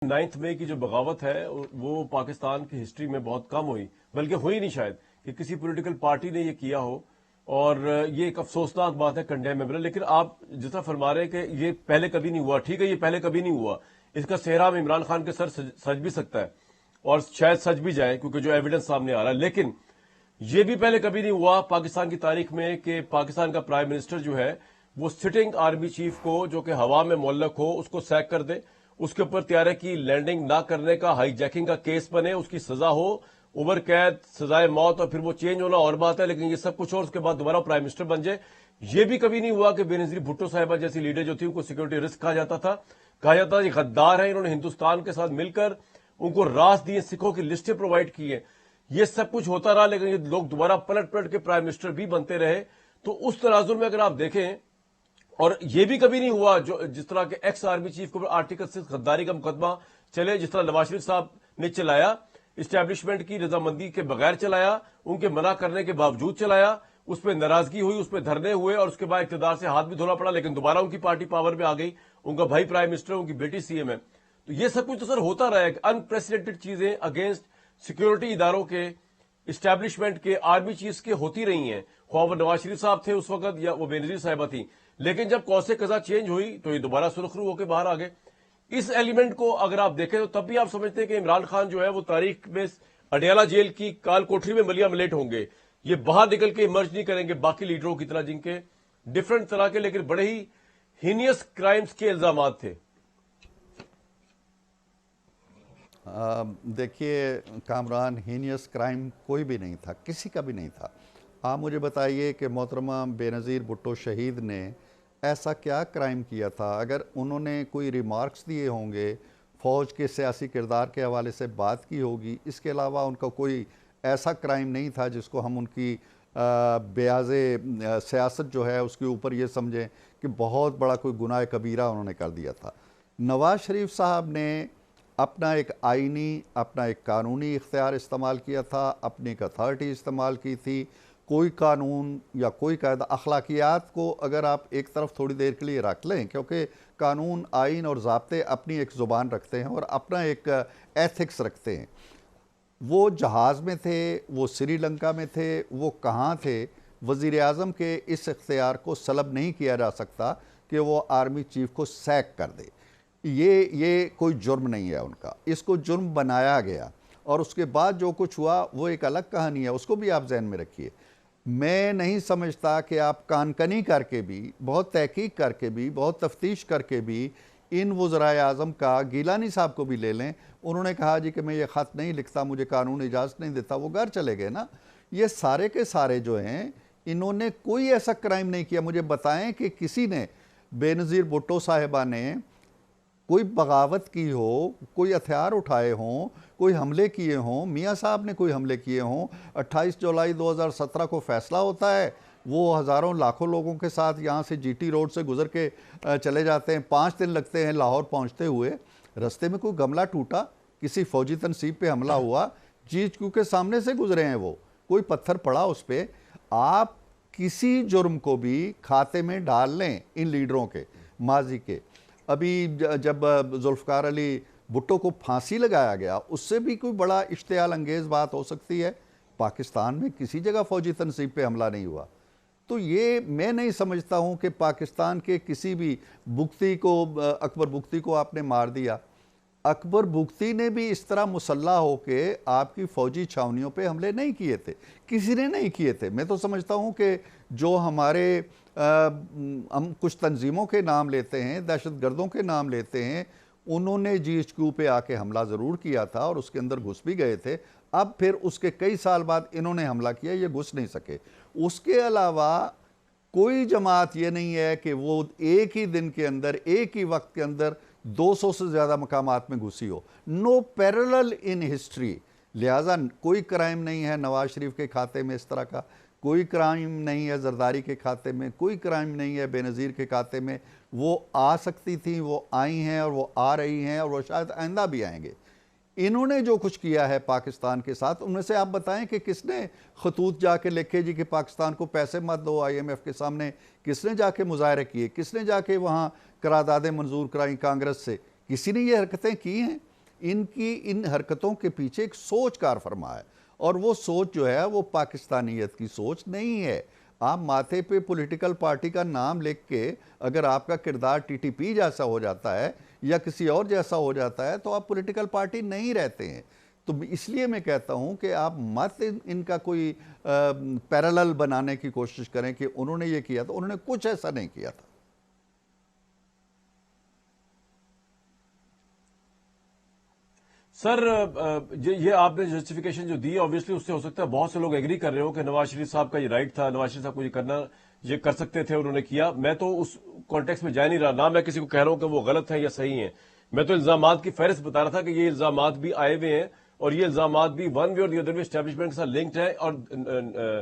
9 मई की जो बगावत है वो पाकिस्तान की हिस्ट्री में बहुत कम हुई, बल्कि हुई नहीं शायद कि किसी पॉलिटिकल पार्टी ने ये किया हो। और ये एक अफसोसनाक बात है, कंडेमेबल है। लेकिन आप जिस तरह फरमा रहे हैं कि ये पहले कभी नहीं हुआ, ठीक है, ये पहले कभी नहीं हुआ। इसका सेहरा इमरान खान के सर सज भी सकता है और शायद सच भी जाए, क्योंकि जो एविडेंस सामने आ रहा है। लेकिन ये भी पहले कभी नहीं हुआ पाकिस्तान की तारीख में कि पाकिस्तान का प्राइम मिनिस्टर जो है वो सिटिंग आर्मी चीफ को, जो कि हवा में मुअल्लक हो, उसको सैक कर दे, उसके ऊपर तैयारे की लैंडिंग ना करने का हाईजैकिंग का केस बने, उसकी सजा हो, उम्र कैद, सजाए मौत, और फिर वो चेंज होना और बात है। लेकिन ये सब कुछ और उसके बाद दोबारा प्राइम मिनिस्टर बन जाए। ये भी कभी नहीं हुआ कि बेनजीर भुट्टो साहिबा जैसी लीडर जो थी उनको सिक्योरिटी रिस्क कहा जाता था, ये गद्दार है, इन्होंने हिंदुस्तान के साथ मिलकर उनको रास दिए, सिखों की लिस्टें प्रोवाइड की है। ये सब कुछ होता रहा, लेकिन ये लोग दोबारा पलट पलट के प्राइम मिनिस्टर भी बनते रहे। तो उस तनाजुर में अगर आप देखें, और ये भी कभी नहीं हुआ जो जिस तरह के एक्स आर्मी चीफ को आर्टिकल 6 गद्दारी का मुकदमा चले, जिस तरह नवाज शरीफ साहब ने चलाया, इस्टेब्लिशमेंट की रजामंदी के बगैर चलाया, उनके मना करने के बावजूद चलाया, उस पर नाराजगी हुई, उस पर धरने हुए, और उसके बाद इक़्तिदार से हाथ भी धोना पड़ा, लेकिन दोबारा उनकी पार्टी पावर में आ गई, उनका भाई प्राइम मिनिस्टर, उनकी बेटी सीएम है। तो ये सब कुछ तो सर होता रहा है, अनप्रेसिडेंटेड चीजें अगेंस्ट सिक्योरिटी इदारों के, इस्टेब्लिशमेंट के, आर्मी चीफ के होती रही हैं, ख्वाह वो नवाज शरीफ साहब थे उस वक्त या वो बेनजीर साहिबा थी। लेकिन जब कौसे कजा चेंज हुई तो ये दोबारा सुरखरू होकर बाहर आ गए। इस एलिमेंट को अगर आप देखें तो तब भी आप समझते हैं कि इमरान खान जो है वो तारीख में अडियाला जेल की काल कोठरी में मलिया मलेट होंगे, ये बाहर निकल के इमर्ज नहीं करेंगे बाकी लीडरों की तरह, जिनके डिफरेंट तरह के लेकिन बड़े ही हीनियस क्राइम्स के इल्जामात थे। देखिए कामरान, हीनियस क्राइम कोई भी नहीं था, किसी का भी नहीं था। आप मुझे बताइए कि मोहतरमा बेनज़ीर भुट्टो शहीद ने ऐसा क्या क्राइम किया था? अगर उन्होंने कोई रिमार्क्स दिए होंगे, फ़ौज के सियासी किरदार के हवाले से बात की होगी, इसके अलावा उनका कोई ऐसा क्राइम नहीं था जिसको हम उनकी बेआज़े सियासत जो है उसके ऊपर ये समझें कि बहुत बड़ा कोई गुनाह कबीरा उन्होंने कर दिया था। नवाज शरीफ साहब ने अपना एक आइनी, अपना एक कानूनी इख्तियार इस्तेमाल किया था, अपनी एक अथॉरिटी इस्तेमाल की थी। कोई कानून या कोई कायदा, अखलाकियात को अगर आप एक तरफ थोड़ी देर के लिए रख लें, क्योंकि कानून, आइन और ज़ाब्ते अपनी एक ज़ुबान रखते हैं और अपना एक एथिक्स रखते हैं। वो जहाज़ में थे, वो श्रीलंका में थे, वो कहाँ थे? वज़ीर आज़म के इस इख्तियार को सलब नहीं किया जा सकता कि वो आर्मी चीफ को सैक कर दे। ये कोई जुर्म नहीं है उनका, इसको जुर्म बनाया गया, और उसके बाद जो कुछ हुआ वो एक अलग कहानी है, उसको भी आप ज़हन में रखिए। मैं नहीं समझता कि आप कानकनी करके भी, बहुत तहकीक करके भी, बहुत तफ्तीश करके भी इन वज़राए आज़म का, गिलानी साहब को भी ले लें, उन्होंने कहा जी कि मैं ये ख़त नहीं लिखता, मुझे कानून इजाज़त नहीं देता, वो घर चले गए ना। ये सारे के सारे जो हैं, इन्होंने कोई ऐसा क्राइम नहीं किया। मुझे बताएं कि किसी ने, बेनज़ीर भुट्टो साहिबा ने कोई बगावत की हो, कोई हथियार उठाए हों, कोई हमले किए हों, मियाँ साहब ने कोई हमले किए हों। 28 जुलाई 2017 को फ़ैसला होता है, वो हज़ारों लाखों लोगों के साथ यहाँ से जीटी रोड से गुज़र के चले जाते हैं। 5 दिन लगते हैं लाहौर पहुँचते हुए। रस्ते में कोई गमला टूटा, किसी फ़ौजी तनसीब पे हमला हुआ, GHQ के सामने से गुज़रे हैं वो, कोई पत्थर पड़ा उस पर। आप किसी जुर्म को भी खाते में डाल लें इन लीडरों के माजी के। अभी जब जुल्फ़िकार अली भुट्टो को फांसी लगाया गया, उससे भी कोई बड़ा इश्तियाल अंगेज़ बात हो सकती है। पाकिस्तान में किसी जगह फ़ौजी तनसीब पे हमला नहीं हुआ। तो ये मैं नहीं समझता हूँ कि पाकिस्तान के किसी भी बुगती को, अकबर बुगती को आपने मार दिया। अकबर बुगती ने भी इस तरह मुसल्ला होके आपकी फ़ौजी छावनियों पे हमले नहीं किए थे, किसी ने नहीं किए थे। मैं तो समझता हूँ कि जो हमारे हम कुछ तंजीमों के नाम लेते हैं, दहशतगर्दों के नाम लेते हैं, उन्होंने GHQ पे आके हमला ज़रूर किया था और उसके अंदर घुस भी गए थे। अब फिर उसके कई साल बाद इन्होंने हमला किया, ये घुस नहीं सके। उसके अलावा कोई जमात ये नहीं है कि वो एक ही दिन के अंदर, एक ही वक्त के अंदर 200 से ज़्यादा मकामात में घुसी हो। No parallel in history. लिहाजा कोई क्राइम नहीं है नवाज शरीफ के खाते में इस तरह का, कोई क्राइम नहीं है जरदारी के खाते में, कोई क्राइम नहीं है बेनज़ीर के खाते में। वो आ सकती थी, वो आई हैं और वो आ रही हैं और वो शायद आइंदा भी आएंगे। इन्होंने जो कुछ किया है पाकिस्तान के साथ, उनमें से आप बताएं कि किसने खतूत जाके लिखे जी कि पाकिस्तान को पैसे मत दो IMF के सामने, किसने जाके मुजाहरे किए, किसने जाके वहाँ करारदादें मंजूर कराई कांग्रेस से? किसी ने ये हरकतें की हैं? ان کی ان حرکتوں کے پیچھے ایک سوچ کار فرما ہے، اور وہ سوچ جو ہے وہ پاکستانیت کی سوچ نہیں ہے۔ آپ ماتھے پہ پولیٹیکل پارٹی کا نام لکھ کے اگر آپ کا کردار ٹی ٹی پی جیسا ہو جاتا ہے یا کسی اور جیسا ہو جاتا ہے تو آپ پولیٹیکل پارٹی نہیں رہتے ہیں۔ تو اس لیے میں کہتا ہوں کہ آپ مت ان کا کوئی پیرالل بنانے کی کوشش کریں کہ انہوں نے یہ کیا تھا، انہوں نے کچھ ایسا نہیں کیا تھا۔ سر یہ آپ نے جسٹیفیکیشن جو دی آبویسلی اس سے ہو سکتا ہے بہت سے لوگ ایگری کر رہے ہو کہ نواز شریف صاحب کا یہ رائٹ تھا، نواز شریف صاحب کو یہ کر سکتے تھے، انہوں نے کیا۔ میں تو اس کانٹیکس میں جا نہیں رہا، نہ میں کسی کو کہہ رہا ہوں کہ وہ غلط ہیں یا صحیح ہیں، میں تو الزامات کی فہرست بتا رہا تھا کہ یہ الزامات بھی آئے ہوئے ہیں اور یہ الزامات بھی ون وے اور دی ادر وے اسٹیبلشمنٹ کے ساتھ لنکڈ ہیں، اور